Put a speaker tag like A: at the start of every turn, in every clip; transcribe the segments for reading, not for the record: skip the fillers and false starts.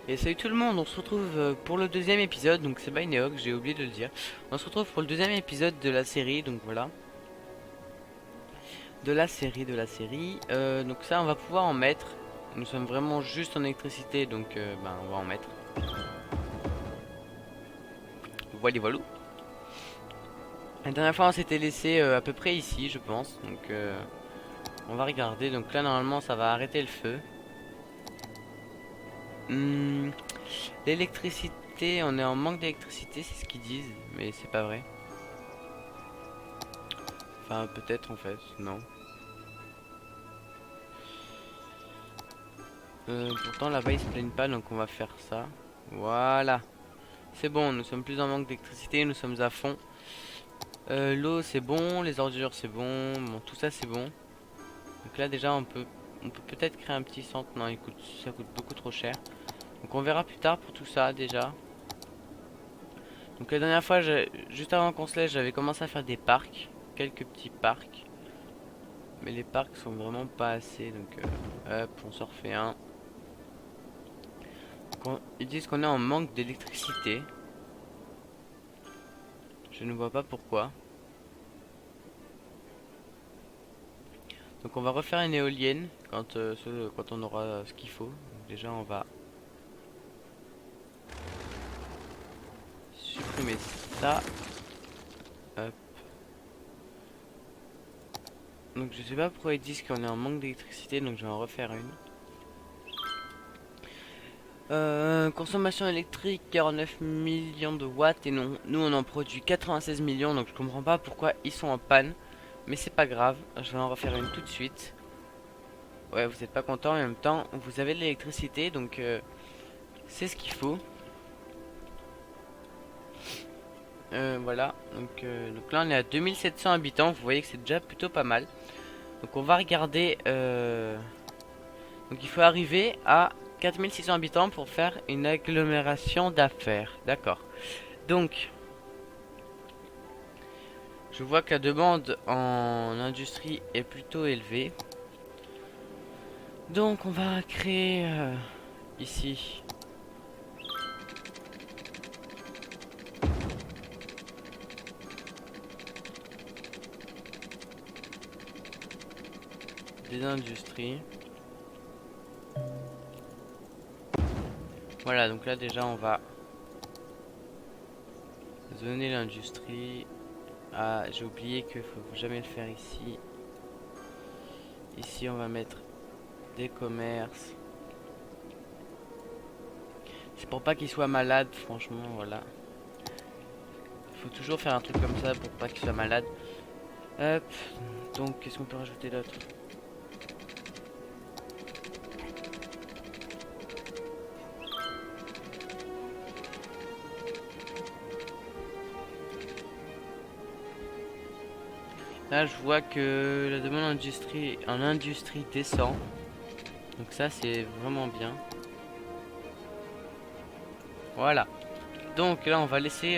A: Et salut tout le monde, on se retrouve pour le deuxième épisode, donc c'est Bineog, j'ai oublié de le dire. On se retrouve pour le deuxième épisode de la série, donc voilà. De la série. Donc ça on va pouvoir en mettre. Nous sommes vraiment juste en électricité, donc on va en mettre. Voilà. La dernière fois on s'était laissé à peu près ici je pense, donc on va regarder. Donc là normalement ça va arrêter le feu. L'électricité, on est en manque d'électricité, c'est ce qu'ils disent, mais c'est pas vrai. Enfin, peut-être en fait, non. Pourtant là-bas ils se plaignent pas, donc on va faire ça. Voilà. C'est bon, nous sommes plus en manque d'électricité, nous sommes à fond. L'eau c'est bon, les ordures c'est bon, bon tout ça c'est bon. Donc là déjà on peut peut-être créer un petit centre. Non, écoute, ça coûte beaucoup trop cher. Donc on verra plus tard pour tout ça déjà. Donc la dernière fois, juste avant qu'on se laisse, j'avais commencé à faire des parcs, quelques petits parcs. Mais les parcs sont vraiment pas assez, donc hop, on s'en refait un. Ils disent qu'on est en manque d'électricité. Je ne vois pas pourquoi. Donc on va refaire une éolienne quand on aura ce qu'il faut. Donc déjà on va supprimer ça. Hop. Donc je sais pas pourquoi ils disent qu'on est en manque d'électricité, donc je vais en refaire une. Consommation électrique 49 millions de watts et non, nous on en produit 96 millions, donc je comprends pas pourquoi ils sont en panne. Mais c'est pas grave, je vais en refaire une tout de suite. Ouais, vous êtes pas content, en même temps vous avez de l'électricité, donc c'est ce qu'il faut. Voilà, donc là on est à 2700 habitants, vous voyez que c'est déjà plutôt pas mal. Donc on va regarder, donc il faut arriver à 4600 habitants pour faire une agglomération d'affaires, d'accord. Donc, je vois que la demande en industrie est plutôt élevée. Donc on va créer ici des industries. Voilà, donc là déjà on va zoner l'industrie. Ah, j'ai oublié qu'il faut jamais le faire ici. Ici on va mettre des commerces. C'est pour pas qu'ils soient malades, franchement, voilà. Il faut toujours faire un truc comme ça pour pas qu'ils soient malades. Hop, donc qu'est-ce qu'on peut rajouter d'autre? Là je vois que la demande en industrie descend. Donc ça c'est vraiment bien. Voilà. Donc là on va laisser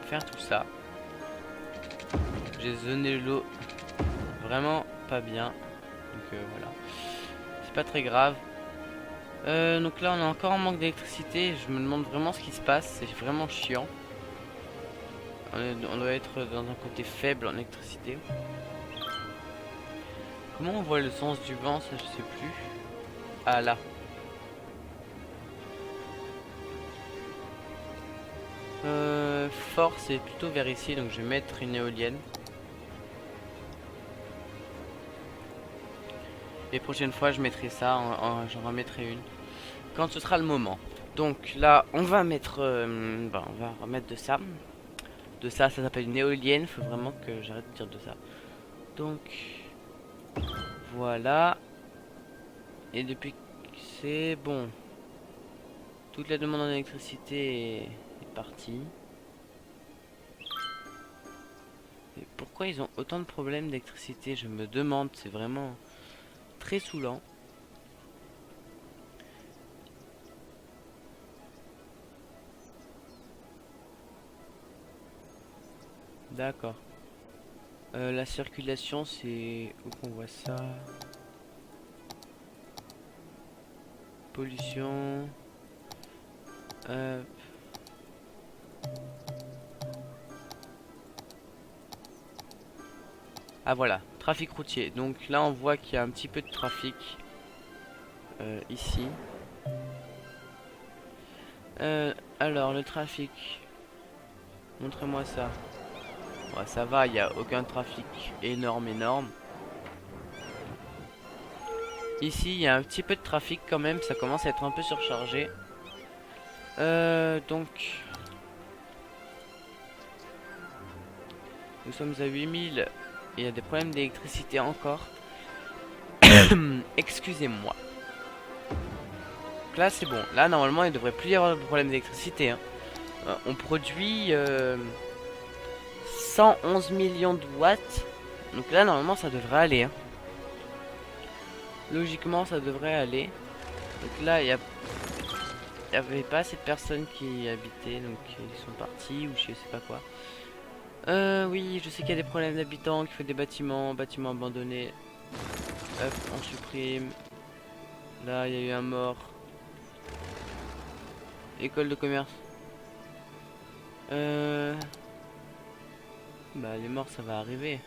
A: faire tout ça. J'ai zoné l'eau vraiment pas bien. Donc voilà. C'est pas très grave. Donc là on est encore en manque d'électricité. Je me demande vraiment ce qui se passe. C'est vraiment chiant. On doit être dans un côté faible en électricité. Comment on voit le sens du vent? Ça je sais plus. Ah là. Fort c'est plutôt vers ici. Donc je vais mettre une éolienne. Les prochaines fois je mettrai ça. J'en remettrai une quand ce sera le moment. Donc là on va mettre on va remettre de ça. Ça s'appelle une éolienne. Faut vraiment que j'arrête de dire de ça. Donc voilà. Et depuis que c'est bon, toute la demande en électricité est partie. Et pourquoi ils ont autant de problèmes d'électricité? Je me demande, c'est vraiment très saoulant. D'accord. La circulation, c'est où qu'on voit ça? Pollution. Euh, Ah voilà, trafic routier. Donc là on voit qu'il y a un petit peu de trafic ici. Alors le trafic, montrez-moi ça. Ouais, ça va, il n'y a aucun trafic énorme. Ici il y a un petit peu de trafic quand même, ça commence à être un peu surchargé. Donc nous sommes à 8000. Il y a des problèmes d'électricité encore. Excusez-moi. Donc là c'est bon. Là normalement il devrait plus y avoir de problème d'électricité. Hein. On produit 111 millions de watts. Donc là normalement ça devrait aller. Hein. Logiquement ça devrait aller. Donc là il y avait pas assez de personnes qui habitaient. Donc ils sont partis ou je sais pas quoi. Oui, je sais qu'il y a des problèmes d'habitants, qu'il faut des bâtiments abandonnés. Hop, on supprime. Là, il y a eu un mort. École de commerce. Bah, les morts, ça va arriver.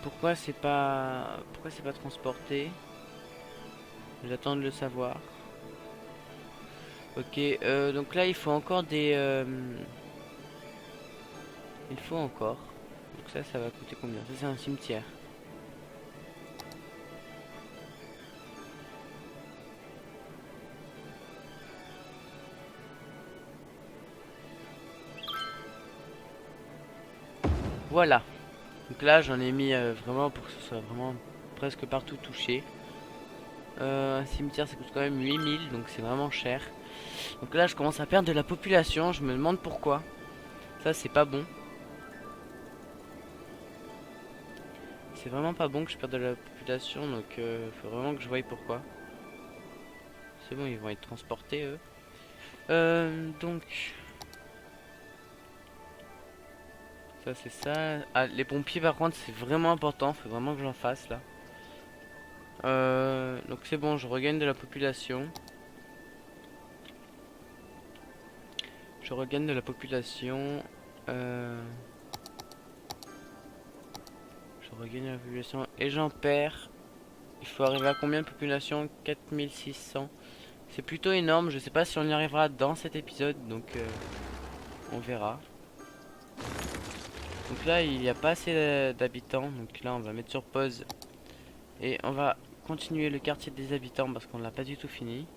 A: Pourquoi c'est pas transporté? J'attends de le savoir. Ok, donc là, il faut encore des... Il faut encore. Donc ça va coûter combien? Ça, c'est un cimetière. Voilà. Donc là, j'en ai mis vraiment pour que ce soit vraiment presque partout touché. Un cimetière, ça coûte quand même 8000, donc c'est vraiment cher. Donc là, je commence à perdre de la population. Je me demande pourquoi. Ça, c'est pas bon. C'est vraiment pas bon que je perde de la population, donc faut vraiment que je voie pourquoi. C'est bon, ils vont être transportés, eux. Donc... Ça, c'est ça. Ah, les pompiers, par contre, c'est vraiment important. Faut vraiment que j'en fasse, là. Donc c'est bon, je regagne de la population. Je regagne de la population. Je regagne de la population. Et j'en perds. Il faut arriver à combien de population? 4600. C'est plutôt énorme. Je sais pas si on y arrivera dans cet épisode. Donc on verra. Donc là, il n'y a pas assez d'habitants. Donc là, on va mettre sur pause. Et on va continuer le quartier des habitants parce qu'on l'a pas du tout fini.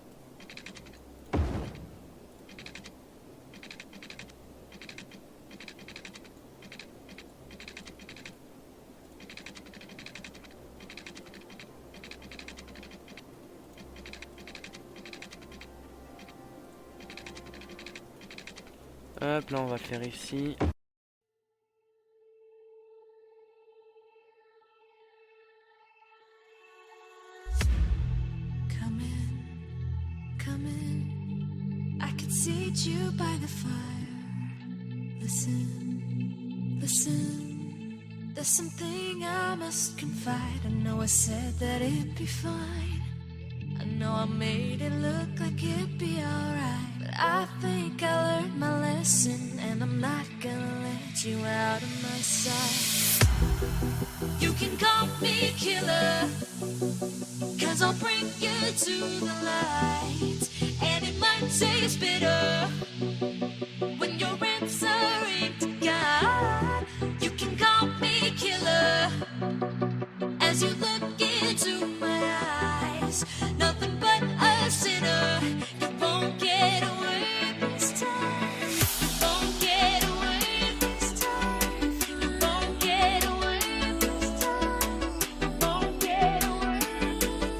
A: Hop, là on va faire ici.
B: Come in, come in. I could seat you by the fire. Listen, listen. There's something I must confide. I know I said that it'd be fine. I know I made it look like it'd be alright. But I think I learned my lesson, and I'm not gonna let you out of my sight. You can call me killer, 'cause I'll bring you to the light. And it might taste bitter when you're answering to God. You can call me killer as you look into my eyes. Nothing but a sinner. You won't get away this time. You won't get away this time. You won't get away this time. You won't get away this time.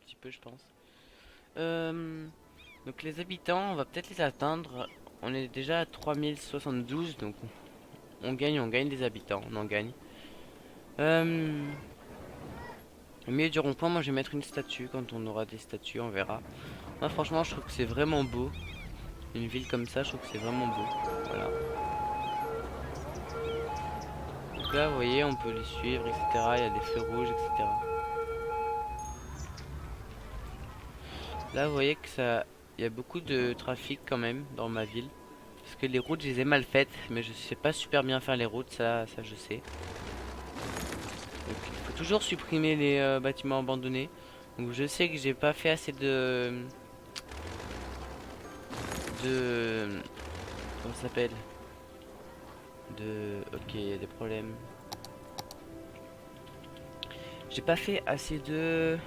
A: petit peu, je pense. Donc les habitants, on va peut-être les atteindre. On est déjà à 3072, donc on gagne des habitants, on en gagne. Au milieu du rond-point, moi je vais mettre une statue. Quand on aura des statues, on verra. Moi franchement, je trouve que c'est vraiment beau. Une ville comme ça, je trouve que c'est vraiment beau. Voilà. Donc là, vous voyez, on peut les suivre, etc. Il y a des feux rouges, etc. Là, vous voyez que ça, il y a beaucoup de trafic quand même dans ma ville. Parce que les routes, je les ai mal faites, mais je sais pas super bien faire les routes, ça je sais. Donc, il faut toujours supprimer les bâtiments abandonnés. Donc je sais que j'ai pas fait assez de comment ça s'appelle, ok, il y a des problèmes. J'ai pas fait assez de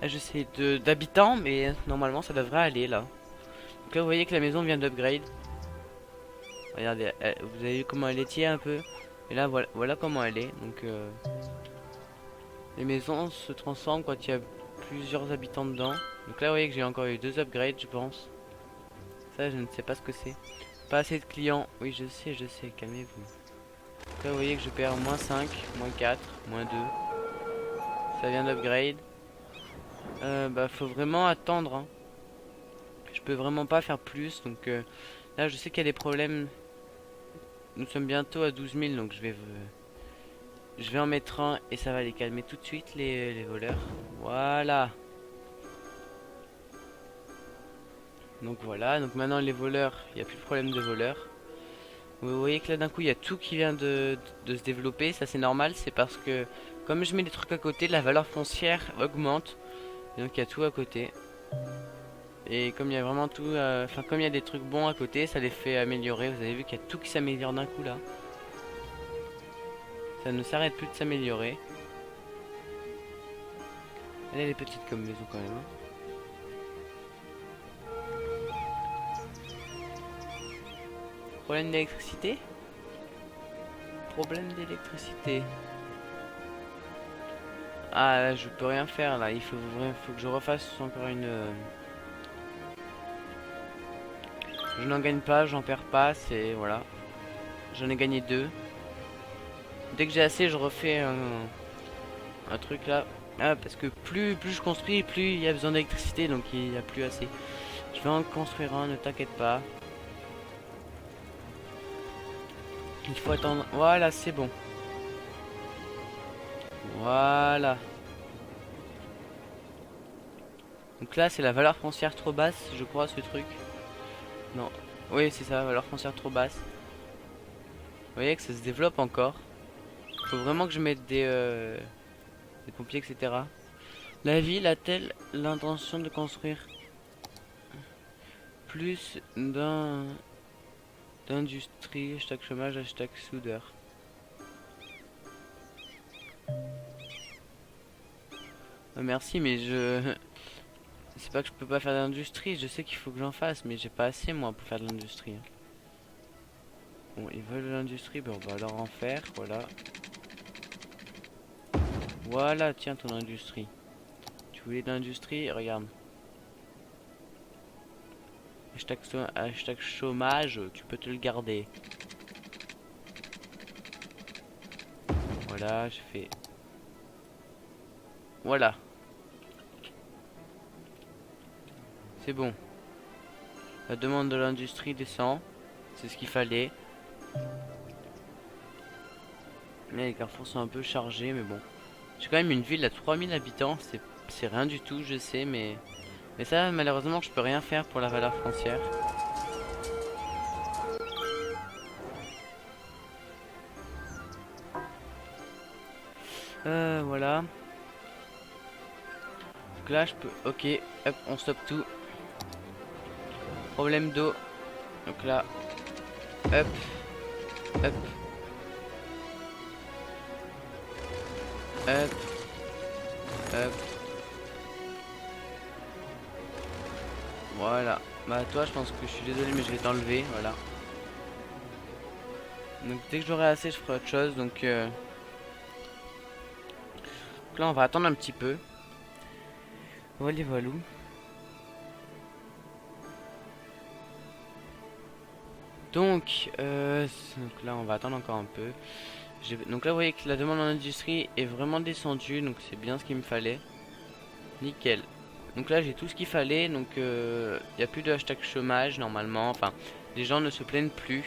A: je sais d'habitants, mais normalement ça devrait aller là. Donc là vous voyez que la maison vient d'upgrade. Regardez, vous avez vu comment elle était un peu. Et là voilà comment elle est. Donc les maisons se transforment quand il y a plusieurs habitants dedans. Donc là vous voyez que j'ai encore eu 2 upgrades, je pense. Ça je ne sais pas ce que c'est. Pas assez de clients. Oui je sais, calmez-vous. Donc là vous voyez que je perds moins 5, moins 4, moins 2. Ça vient d'upgrade. Bah faut vraiment attendre hein. Je peux vraiment pas faire plus. Donc là je sais qu'il y a des problèmes. Nous sommes bientôt à 12 000, donc je vais en mettre un et ça va les calmer tout de suite les voleurs. Voilà. Donc voilà, donc maintenant les voleurs, il n'y a plus de problème de voleurs. Vous voyez que là d'un coup il y a tout qui vient de se développer, ça c'est normal, c'est parce que comme je mets des trucs à côté, la valeur foncière augmente. Et donc il y a tout à côté. Et comme il y a vraiment tout, enfin comme il y a des trucs bons à côté, ça les fait améliorer. Vous avez vu qu'il y a tout qui s'améliore d'un coup là. Ça ne s'arrête plus de s'améliorer. Elle est petite comme maison quand même. Hein. Problème d'électricité? Problème d'électricité. Ah là je peux rien faire là. Faut que je refasse encore une... Je n'en gagne pas, j'en perds pas, c'est... Voilà. J'en ai gagné 2. Dès que j'ai assez, je refais un truc là. Ah, parce que plus je construis, plus il y a besoin d'électricité, donc il n'y a plus assez. Je vais en construire un, ne t'inquiète pas. Il faut attendre. Voilà, c'est bon. Voilà. Donc là, c'est la valeur foncière trop basse, je crois, ce truc. Non. Oui, c'est ça, valeur foncière trop basse. Vous voyez que ça se développe encore. Faut vraiment que je mette des pompiers, etc. La ville a-t-elle l'intention de construire plus d'industrie, hashtag chômage, hashtag soudeur. Merci, mais je... C'est pas que je peux pas faire d'industrie, je sais qu'il faut que j'en fasse, mais j'ai pas assez moi pour faire de l'industrie. Bon, ils veulent de l'industrie, ben on va leur en faire, voilà. Voilà, tiens ton industrie. Tu voulais de l'industrie, regarde. Hashtag chômage, tu peux te le garder. Voilà, je fais... Voilà. C'est bon. La demande de l'industrie descend. C'est ce qu'il fallait. Là, les carrefours sont un peu chargés, mais bon. J'ai quand même une ville à 3000 habitants. C'est rien du tout, je sais, mais... Mais ça, malheureusement, je peux rien faire pour la valeur foncière. Voilà. Donc là, je peux... Ok, hop, on stoppe tout. Problème d'eau. Donc là, hop, hop, hop, hop. Voilà. Bah toi, je pense que je suis désolé, mais je vais t'enlever. Voilà. Donc dès que j'aurai assez, je ferai autre chose. Donc là, on va attendre un petit peu. Voilà, voilà. Donc là on va attendre encore un peu. Donc là vous voyez que la demande en industrie est vraiment descendue, donc c'est bien ce qu'il me fallait. Nickel. Donc là j'ai tout ce qu'il fallait, donc il n'y a plus de hashtag chômage normalement, enfin les gens ne se plaignent plus.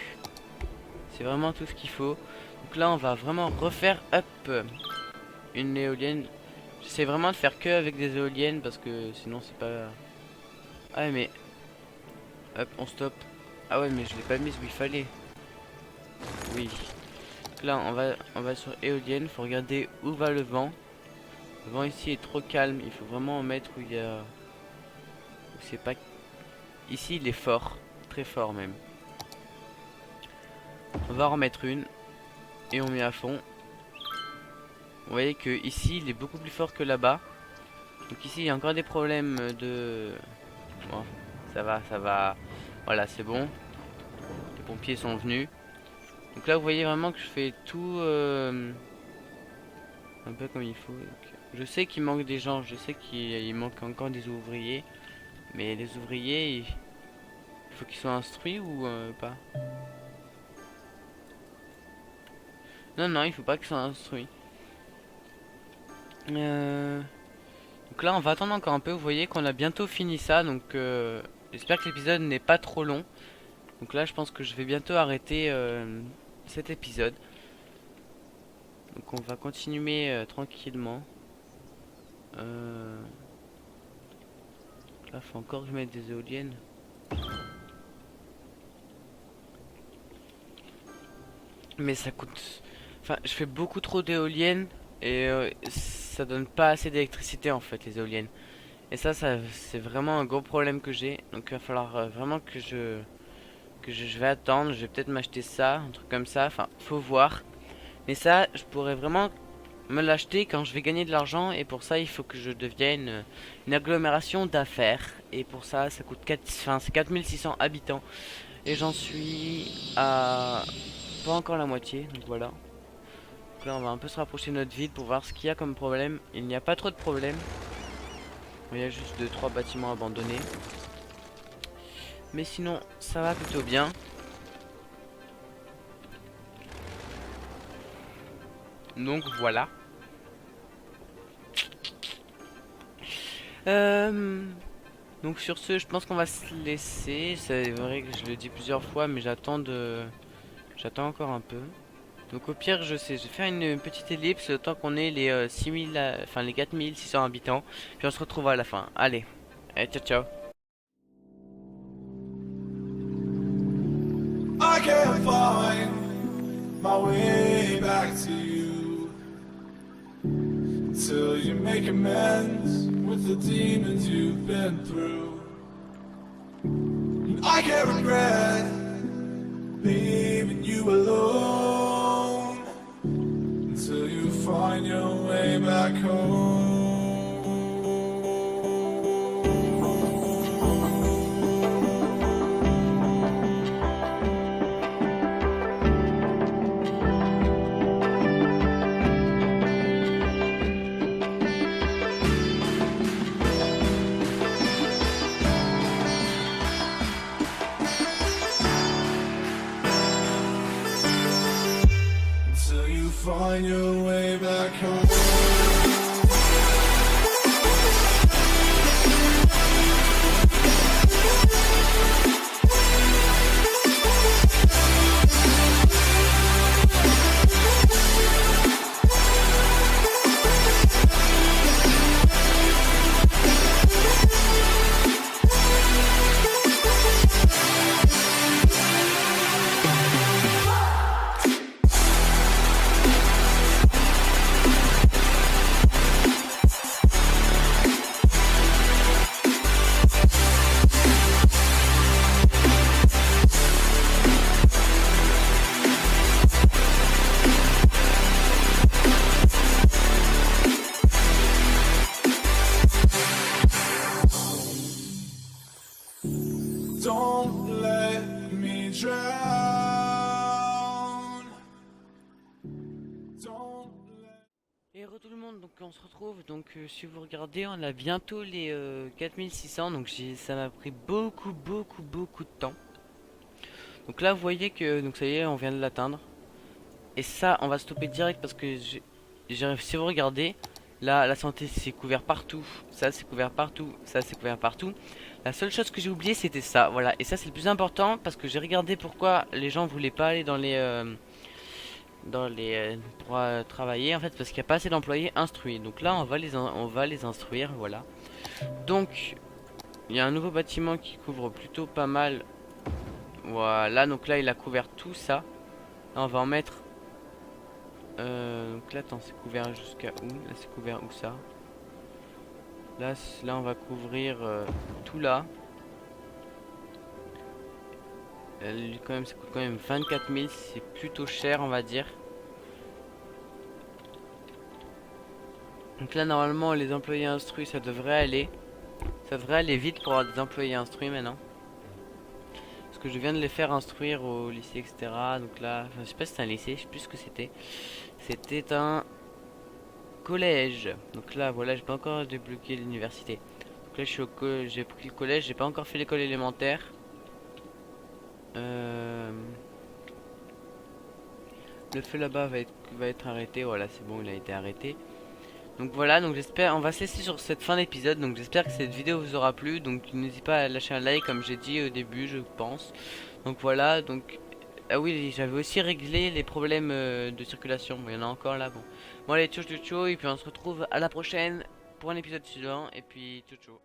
A: C'est vraiment tout ce qu'il faut. Donc là on va vraiment refaire une éolienne. J'essaie vraiment de faire que avec des éoliennes parce que sinon c'est pas... Ah mais hop on stop. Ah ouais mais je l'ai pas mise où il fallait. Oui. Donc là on va sur éolienne, faut regarder où va le vent. Le vent ici est trop calme, il faut vraiment en mettre où il y a... Où c'est pas... Ici il est fort, très fort même. On va en remettre une et on met à fond. Vous voyez que ici il est beaucoup plus fort que là-bas. Donc ici il y a encore des problèmes de... Bon, ça va, ça va. Voilà, c'est bon. Les pompiers sont venus. Donc là vous voyez vraiment que je fais tout un peu comme il faut. Donc, je sais qu'il manque des gens, je sais qu'il manque encore des ouvriers. Mais les ouvriers, il faut qu'ils soient instruits ou pas? Non, non, il faut pas qu'ils soient instruits. Donc là on va attendre encore un peu. Vous voyez qu'on a bientôt fini ça. Donc j'espère que l'épisode n'est pas trop long. Donc là je pense que je vais bientôt arrêter cet épisode. Donc on va continuer tranquillement. Là faut encore que je mette des éoliennes. Mais ça coûte... Enfin je fais beaucoup trop d'éoliennes. Et ça donne pas assez d'électricité en fait les éoliennes. Et ça c'est vraiment un gros problème que j'ai. Donc il va falloir vraiment je vais attendre. Je vais peut-être m'acheter ça, un truc comme ça. Enfin faut voir. Mais ça je pourrais vraiment me l'acheter quand je vais gagner de l'argent. Et pour ça il faut que je devienne une agglomération d'affaires. Et pour ça ça coûte 4600 habitants. Et j'en suis à pas encore la moitié. Donc voilà. Donc là on va un peu se rapprocher de notre ville pour voir ce qu'il y a comme problème. Il n'y a pas trop de problèmes. Il y a juste 2-3 bâtiments abandonnés. Mais sinon ça va plutôt bien. Donc voilà. Donc sur ce je pense qu'on va se laisser. C'est vrai que je le dis plusieurs fois mais j'attends encore un peu. Donc au pire je vais faire une petite ellipse le temps qu'on ait les 6000 enfin les 4600 habitants. Puis on se retrouve à la fin. Allez, ciao ciao.
B: I can't find my way back to you till you make amends with the demons you've been through. And I can't regret leaving you alone until you find your way back home. Find your way back home. Don't let me drown. Don't let...
A: Tout le monde, donc on se retrouve, donc si vous regardez on a bientôt les 4600, donc ça m'a pris beaucoup de temps. Donc là vous voyez que donc ça y est on vient de l'atteindre. Et ça on va stopper direct parce que si vous regardez, là la santé c'est couvert partout, ça c'est couvert partout, ça c'est couvert partout. La seule chose que j'ai oublié c'était ça, voilà, et ça c'est le plus important parce que j'ai regardé pourquoi les gens voulaient pas aller dans les pour travailler en fait parce qu'il n'y a pas assez d'employés instruits. Donc là on va les instruire, voilà. Donc il y a un nouveau bâtiment qui couvre plutôt pas mal. Voilà, donc là il a couvert tout ça. Là on va en mettre donc là attends, c'est couvert jusqu'à où? Là c'est couvert où ça? Là on va couvrir tout là. Lui, quand même ça coûte quand même 24 000, c'est plutôt cher on va dire. Donc là normalement les employés instruits ça devrait aller. Ça devrait aller vite pour avoir des employés instruits maintenant. Parce que je viens de les faire instruire au lycée etc. Donc là, enfin, je sais pas si c'est un lycée, je sais plus ce que c'était. C'était un collège. Donc là voilà, j'ai pas encore débloqué l'université. Donc là je suis j'ai pris le collège, j'ai pas encore fait l'école élémentaire. Le feu là-bas va être arrêté, voilà c'est bon il a été arrêté. Donc voilà, donc j'espère, on va se laisser sur cette fin d'épisode, donc j'espère que cette vidéo vous aura plu, donc n'hésitez pas à lâcher un like comme j'ai dit au début je pense. Donc voilà, donc, ah oui j'avais aussi réglé les problèmes de circulation, bon, il y en a encore là, bon. Bon allez, ciao ciao ciao, et puis on se retrouve à la prochaine pour un épisode suivant, et puis ciao ciao.